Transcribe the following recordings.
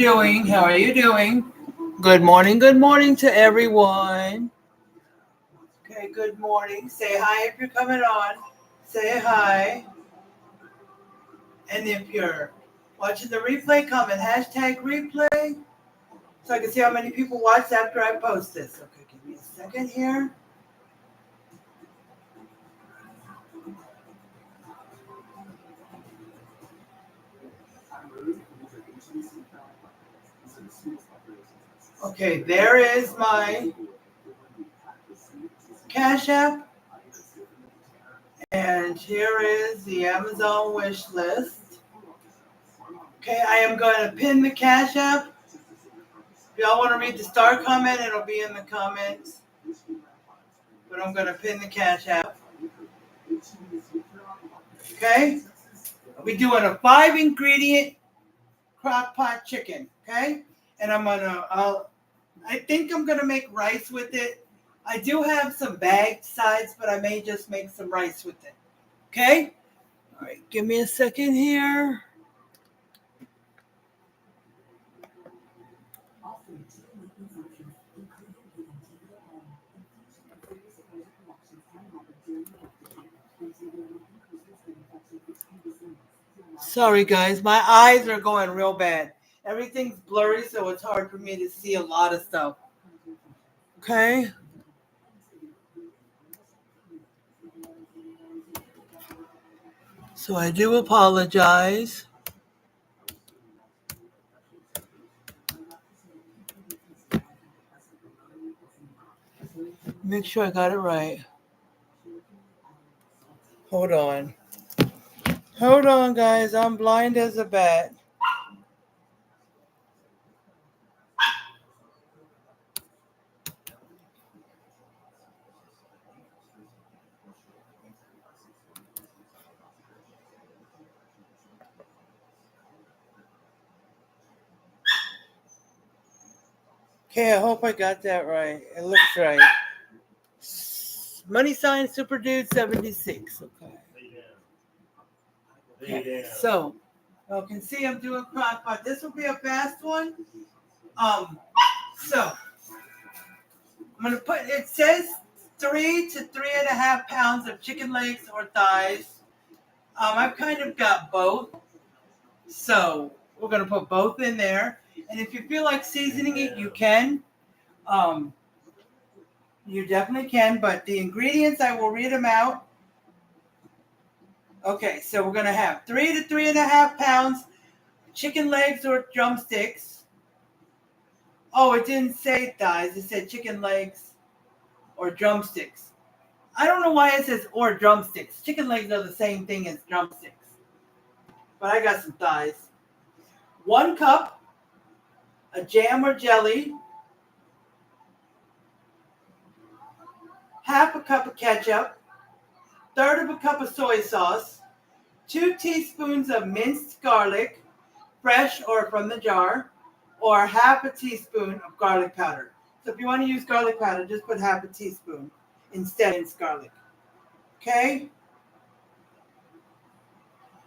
doing? How are you doing? Good morning to everyone. Okay, good morning. Say hi if you're coming on. Say hi. And if you're watching the replay, comment hashtag replay so I can see how many people watch after I post this. Okay, give me a second here. Okay, there is my Cash App. And here is the Amazon wish list. Okay, I am going to pin the Cash App. If y'all want to read the star comment, it'll be in the comments. But I'm going to pin the Cash App. Okay? I'll be doing a 5-ingredient crockpot chicken. Okay? And I think I'm going to make rice with it. I do have some bagged sides, but I may just make some rice with it. Okay? All right, give me a second here. Sorry, guys. My eyes are going real bad. Everything's blurry, so it's hard for me to see a lot of stuff. Okay? So I do apologize. Make sure I got it right. Hold on. Hold on, guys. I'm blind as a bat. Okay, I hope I got that right. It looks right. Money sign Super Dude 76. Okay. So, you can see I'm doing crockpot. This will be a fast one. So I'm gonna put. It says 3 to 3.5 pounds of chicken legs or thighs. I've kind of got both, so we're gonna put both in there. And if you feel like seasoning it, you can. You definitely can. But the ingredients, I will read them out. Okay, so we're gonna have 3 to 3.5 pounds chicken legs or drumsticks. Oh, it didn't say thighs. It said chicken legs or drumsticks. I don't know why it says or drumsticks. Chicken legs are the same thing as drumsticks. But I got some thighs. 1 cup of jam or jelly. Half a cup of ketchup. 1/3 of a cup of soy sauce. 2 teaspoons of minced garlic, fresh or from the jar, or half a teaspoon of garlic powder. So if you want to use garlic powder, just put half a teaspoon instead of minced garlic. Okay?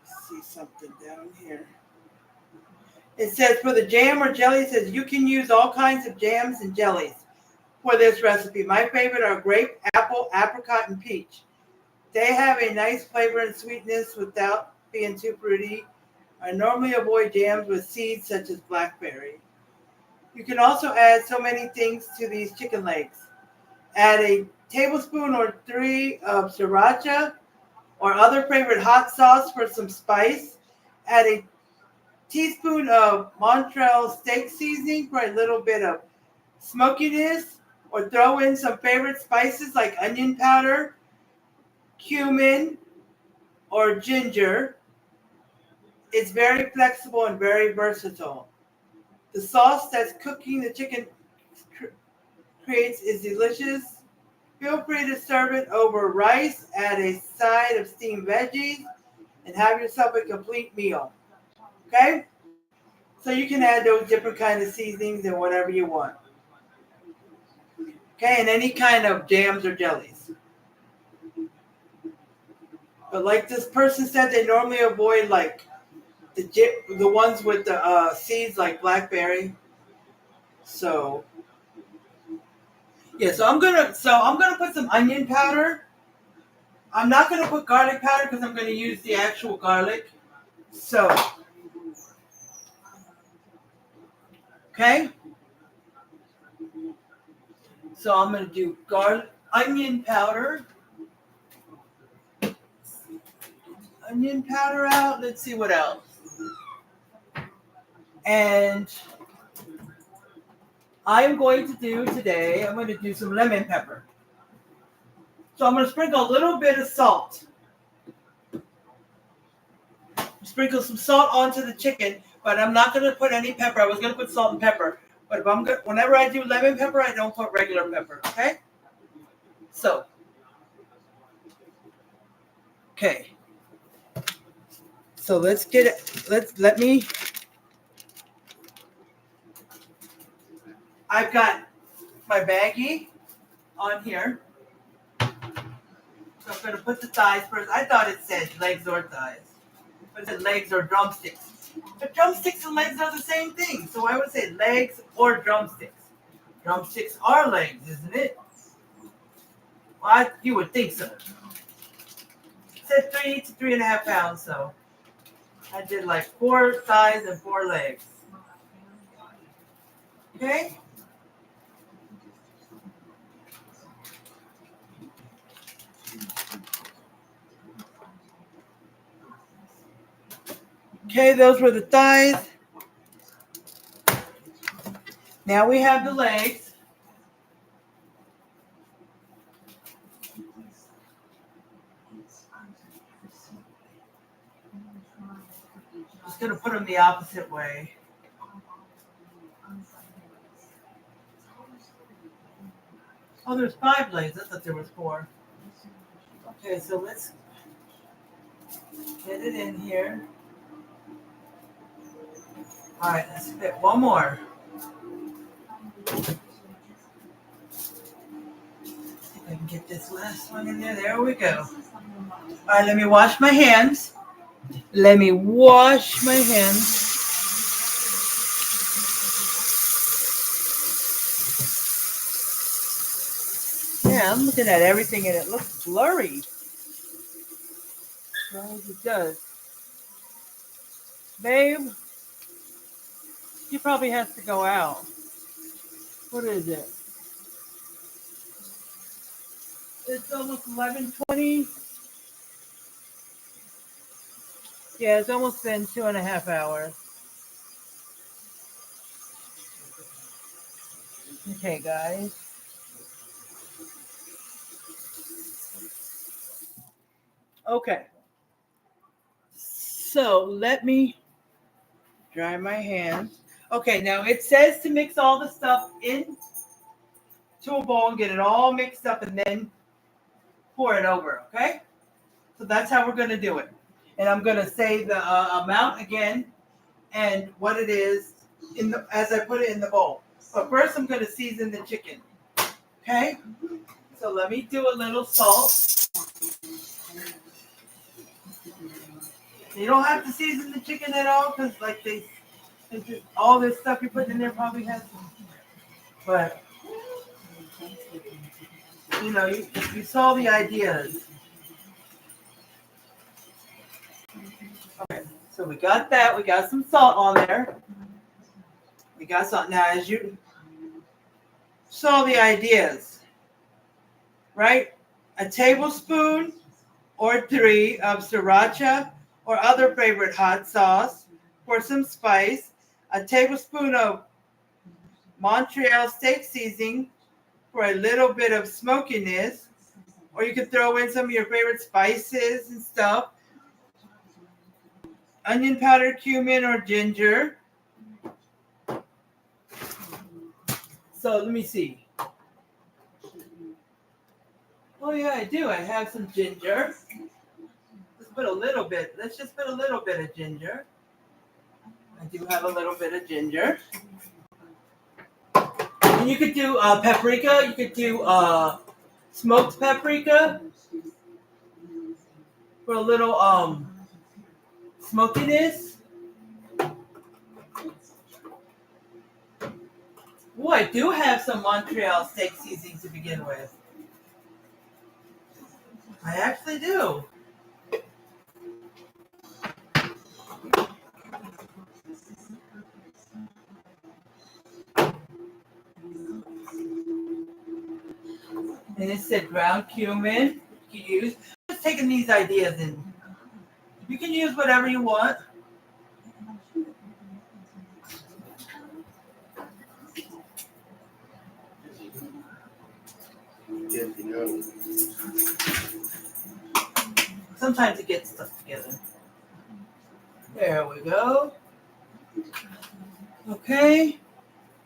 Let's see something down here. It says for the jam or jelly, it says you can use all kinds of jams and jellies for this recipe. My favorite are grape, apple, apricot, and peach. They have a nice flavor and sweetness without being too fruity. I normally avoid jams with seeds such as blackberry. You can also add so many things to these chicken legs. Add a tablespoon or 3 of sriracha or other favorite hot sauce for some spice. Add a teaspoon of Montreal steak seasoning for a little bit of smokiness, or throw in some favorite spices like onion powder, cumin, or ginger. It's very flexible and very versatile. The sauce that's cooking the chicken creates is delicious. Feel free to serve it over rice, add a side of steamed veggies, and have yourself a complete meal. Okay? So you can add those different kinds of seasonings and whatever you want. Okay, and any kind of jams or jellies. But like this person said, they normally avoid like the ones with the seeds like blackberry. So yeah, so I'm gonna put some onion powder. I'm not gonna put garlic powder because I'm gonna use the actual garlic. So okay, so I'm gonna do onion powder. Onion powder out. Let's see what else. And I'm going to do today. I'm going to do some lemon pepper. So I'm going to sprinkle a little bit of salt. Sprinkle some salt onto the chicken, but I'm not going to put any pepper. I was going to put salt and pepper, but whenever I do lemon pepper, I don't put regular pepper. Okay. So. Okay. So let's get it. Let me. I've got my baggie on here. So I'm going to put the thighs first. I thought it said legs or thighs, but it said legs or drumsticks. But drumsticks and legs are the same thing. So I would say legs or drumsticks. Drumsticks are legs, isn't it? Well, you would think so. It said 3 to 3.5 pounds, so I did like 4 thighs and 4 legs. Okay? Okay, those were the thighs. Now we have the legs. Just going to put them the opposite way. Oh, there's 5 legs. I thought there was 4. Okay, so let's get it in here. All right, let's fit one more. See if I can get this last one in there. There we go. All right, let me wash my hands. Let me wash my hands. Yeah, I'm looking at everything and it looks blurry. As long as it does. Babe, he probably has to go out. What is it? It's almost 11:20. Yeah, it's almost been 2.5 hours. Okay, guys. Okay. So let me dry my hands. Okay, now it says to mix all the stuff into a bowl and get it all mixed up and then pour it over, okay? So that's how we're going to do it. And I'm going to say the amount again and what it is as I put it in the bowl. But first I'm going to season the chicken, okay? So let me do a little salt. You don't have to season the chicken at all because like all this stuff you put in there probably has some. But, you know, you saw the ideas. Okay, so we got that. We got some salt on there. We got salt. Now, as you saw the ideas, right? A tablespoon or 3 of sriracha or other favorite hot sauce for some spice. A tablespoon of Montreal steak seasoning for a little bit of smokiness. Or you could throw in some of your favorite spices and stuff. Onion powder, cumin, or ginger. So let me see. Oh yeah, I do. I have some ginger. Let's put a little bit. Let's just put a little bit of ginger. I do have a little bit of ginger. And you could do paprika. You could do smoked paprika for a little smokiness. Oh, I do have some Montreal steak seasoning to begin with. I actually do. And it said ground cumin. You can use. Just taking these ideas and you can use whatever you want. Sometimes it gets stuck together. There we go. Okay.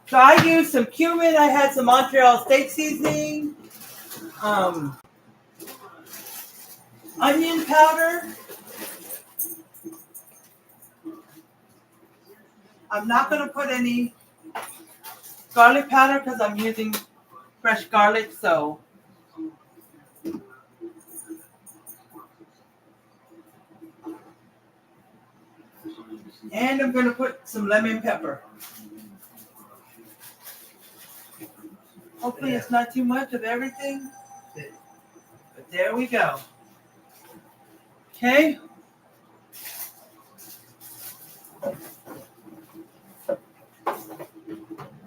So I used some cumin. I had some Montreal steak seasoning, onion powder. I'm not going to put any garlic powder because I'm using fresh garlic. So, and I'm going to put some lemon pepper. Hopefully it's not too much of everything. But there we go. Okay.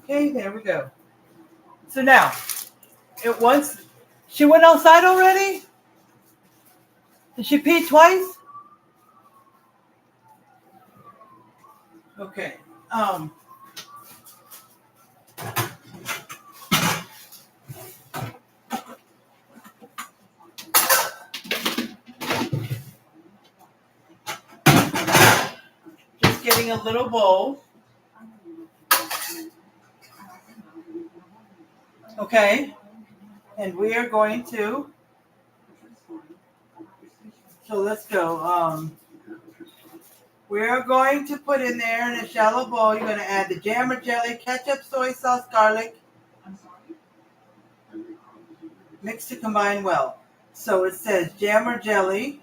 Okay, there we go. So now, she went outside already? Did she pee twice? Okay. Just getting a little bowl. Okay. And we are going to, so let's go. We're going to put in there in a shallow bowl, you're going to add the jam or jelly, ketchup, soy sauce, garlic. Mix to combine well. So it says jam or jelly,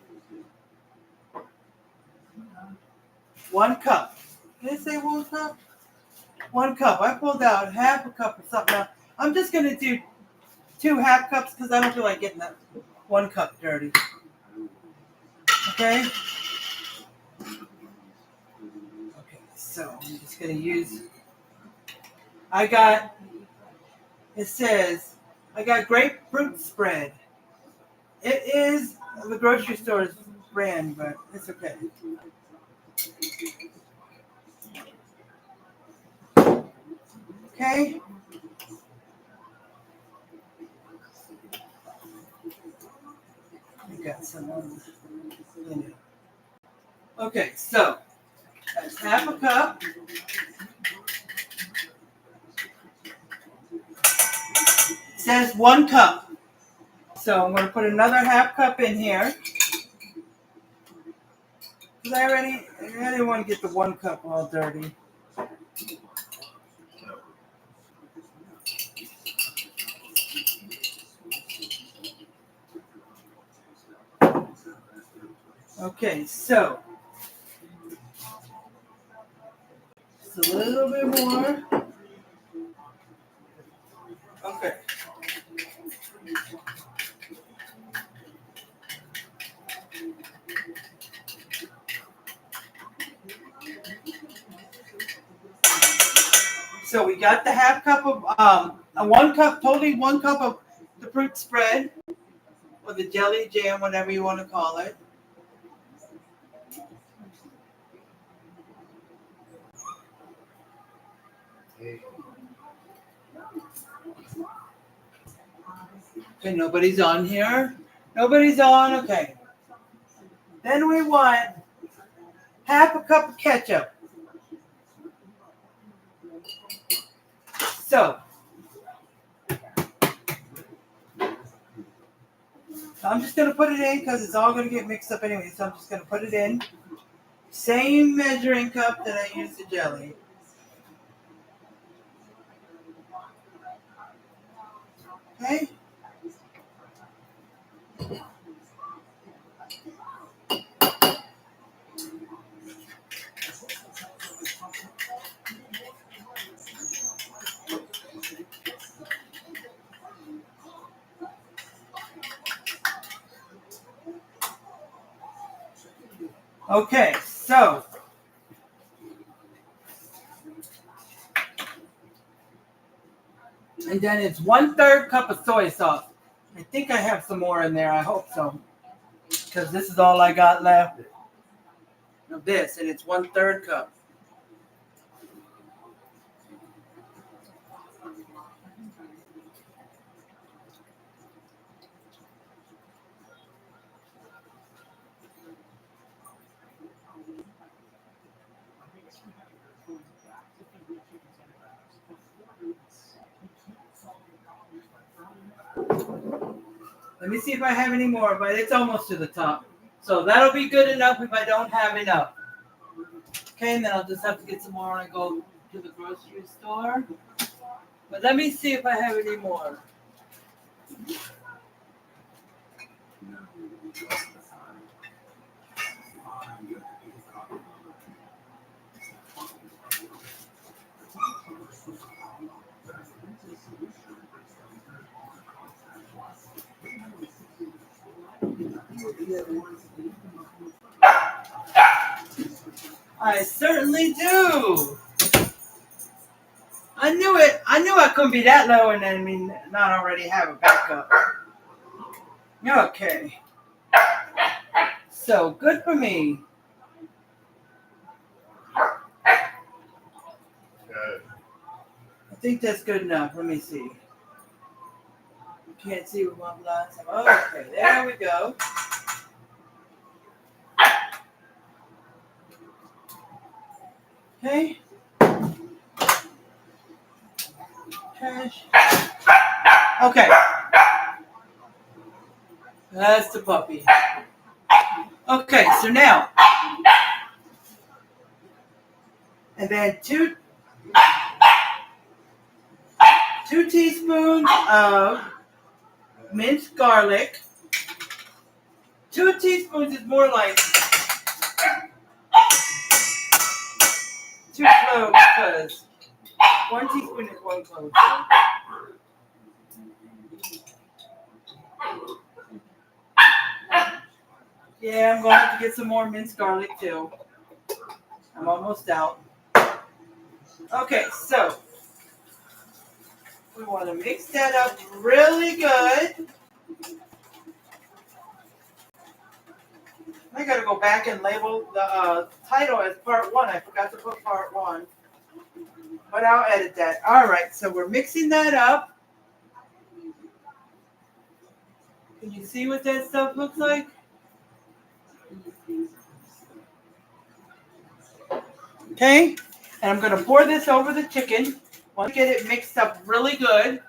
1 cup. Did it say 1 cup? 1 cup. I pulled out half a cup or something else. I'm just going to do 2 half cups because I don't feel like getting that 1 cup dirty. Okay? Okay, so I'm just going to use, it says, I got grapefruit spread. It is the grocery store's brand, but it's okay. Okay? I got some on it. Okay, so that's half a cup. It says 1 cup. So I'm going to put another half cup in here. Because I didn't want to get the 1 cup all dirty. Okay, so just a little bit more. Okay. So we got the half cup of, a 1 cup, totally 1 cup of the fruit spread, or the jelly jam, whatever you want to call it. Okay, nobody's on here. Nobody's on, okay. Then we want half a cup of ketchup. So I'm just going to put it in because it's all going to get mixed up anyway. So I'm just going to put it in. Same measuring cup that I used the jelly. Okay. Okay, so and then it's 1/3 cup of soy sauce. I think I have some more in there. I hope so, because this is all I got left of this, and it's 1/3 cup. Let me see if I have any more, but it's almost to the top. So that'll be good enough if I don't have enough. Okay, and then I'll just have to get some more when I go to the grocery store. But let me see if I have any more. I certainly do. I knew it. I knew I couldn't be that low and then not already have a backup. Okay. So good for me. I think that's good enough. Let me see. Can't see with my glass. Okay, there we go. Okay. Cash. Okay. That's the puppy. Okay, so now, and then two teaspoons of minced garlic. 2 teaspoons is more like 2 cloves, because 1 teaspoon is 1 clove. Yeah, I'm going to have to get some more minced garlic too. I'm almost out. Okay, so we want to mix that up really good. I got to go back and label the title as part 1. I forgot to put part 1. But I'll edit that. All right, so we're mixing that up. Can you see what that stuff looks like? Okay, and I'm going to pour this over the chicken. Want to get it mixed up really good.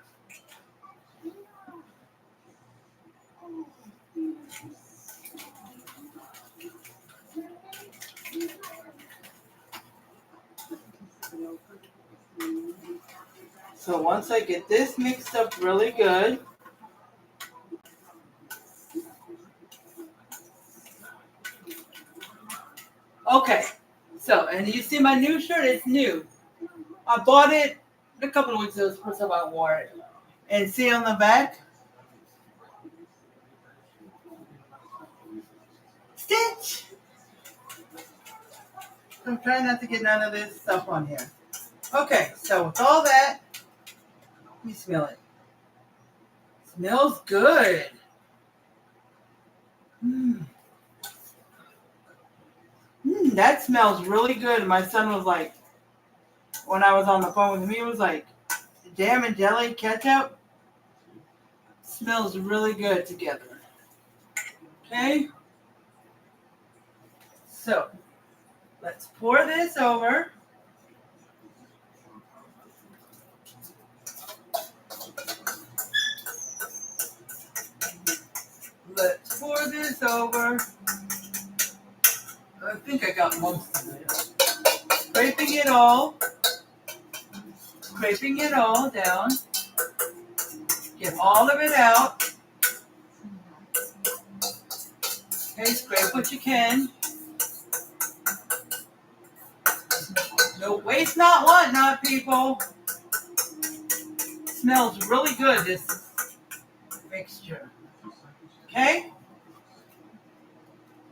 So once I get this mixed up really good, okay, so, and you see my new shirt, it's new. I bought it a couple of weeks ago, the first time I wore it. And see on the back? Stitch! I'm trying not to get none of this stuff on here. Okay, so with all that, let me smell it. Smells good. That smells really good. My son was like, when I was on the phone with him, he was like, jam and jelly ketchup smells really good together. Okay? So, let's pour this over. Let's pour this over. I think I got most of it. Scraping it all down. Get all of it out. Okay, scrape what you can. No waste not, want not, people. Smells really good, this mixture. Okay?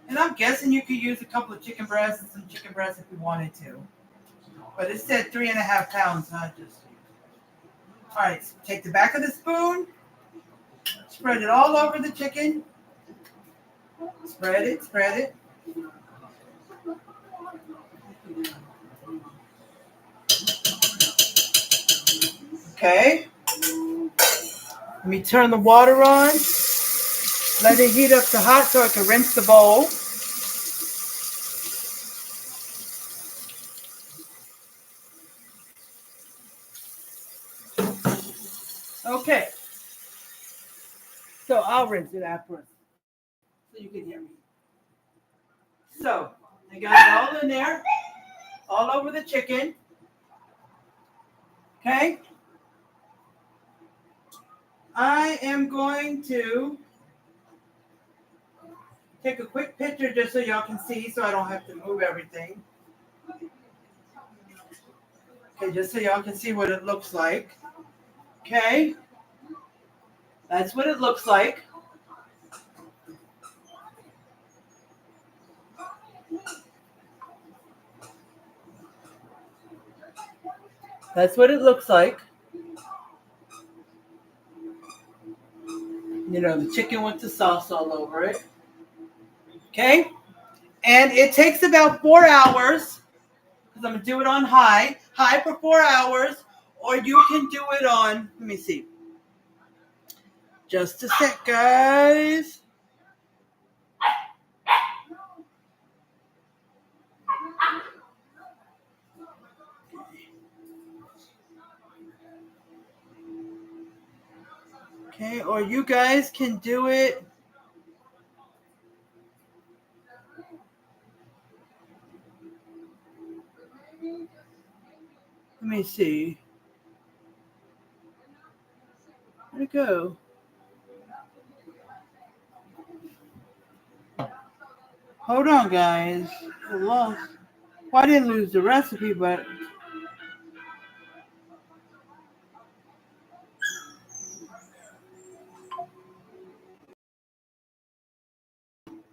And I'm guessing you could use a couple of chicken breasts and some chicken breasts if you wanted to. But it said 3.5 pounds, not just. All right, so take the back of the spoon, spread it all over the chicken. Spread it, spread it. Okay. Let me turn the water on. Let it heat up to hot so I can rinse the bowl. Okay. So I'll rinse it afterwards so you can hear me. So I got it all in there, all over the chicken. Okay. I am going to take a quick picture just so y'all can see so I don't have to move everything. Okay, just so y'all can see what it looks like. Okay. That's what it looks like. That's what it looks like. You know, the chicken with the sauce all over it. Okay. And it takes about 4 hours because I'm going to do it on high for 4 hours, or you can do it on, let me see. Just a sec, guys. Okay, or you guys can do it. Let me see. Where'd it go? Hold on, guys. I lost. Well, I didn't lose the recipe, but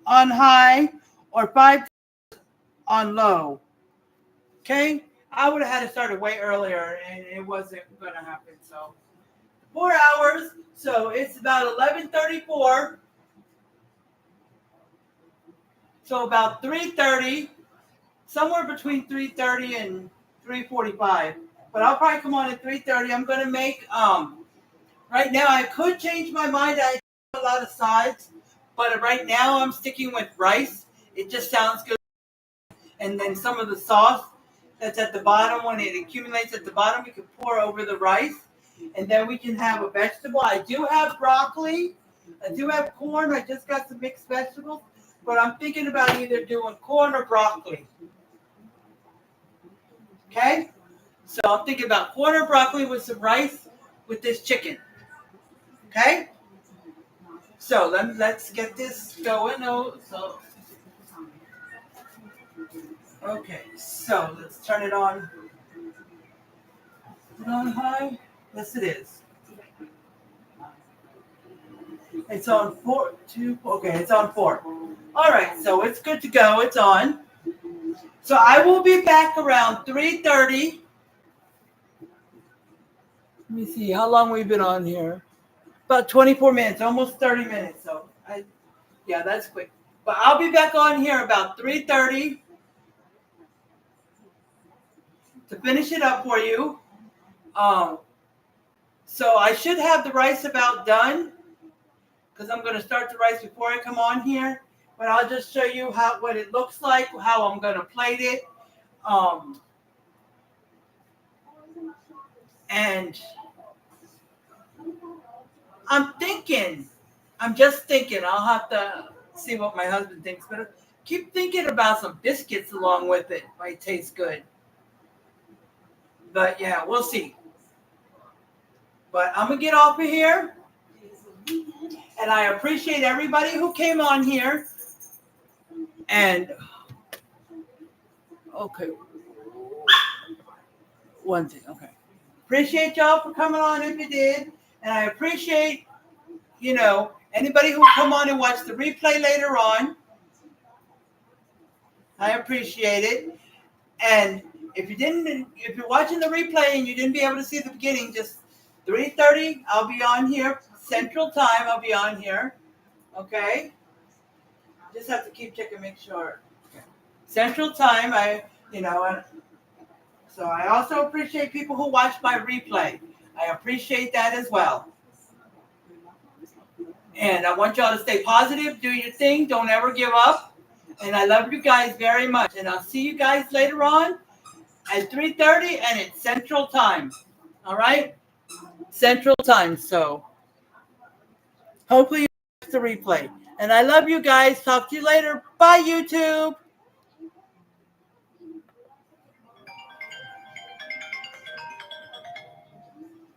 on high or 5 on low. Okay? I would have had to start it way earlier, and it wasn't going to happen. So 4 hours. So it's about 11:34. So about 3:30, somewhere between 3:30 and 3:45. But I'll probably come on at 3:30. I'm going to make right now I could change my mind. I have a lot of sides, but right now I'm sticking with rice. It just sounds good. And then some of the sauce that's at the bottom, when it accumulates at the bottom, we can pour over the rice. And then we can have a vegetable. I do have broccoli. I do have corn. I just got some mixed vegetables. But I'm thinking about either doing corn or broccoli. Okay? So I'm thinking about corn or broccoli with some rice with this chicken. Okay? So let's get this going. Okay, so let's turn it on. Is it on high? Yes, it is. It's on 4. Okay, it's on 4. All right, so it's good to go. It's on. So I will be back around 3:30. Let me see how long we've been on here. About 24 minutes, almost 30 minutes. So yeah, that's quick. But I'll be back on here about 3:30 to finish it up for you. So I should have the rice about done because I'm going to start the rice before I come on here. But I'll just show you what it looks like, how I'm going to plate it. And I'm just thinking, I'll have to see what my husband thinks, but I keep thinking about some biscuits along with it. Might taste good. But yeah, we'll see. But I'm going to get off of here. And I appreciate everybody who came on here. And, okay. One thing, okay. Appreciate y'all for coming on if you did. And I appreciate, anybody who come on and watch the replay later on. I appreciate it. And if you're watching the replay and you didn't be able to see the beginning, just 3:30, I'll be on here. Central Time, I'll be on here. Okay? Just have to keep checking, make sure. Central Time, so I also appreciate people who watch my replay. I appreciate that as well. And I want y'all to stay positive, do your thing, don't ever give up. And I love you guys very much. And I'll see you guys later on at 3:30 and it's Central Time. All right? Central Time. So hopefully you watch the replay. And I love you guys. Talk to you later. Bye, YouTube.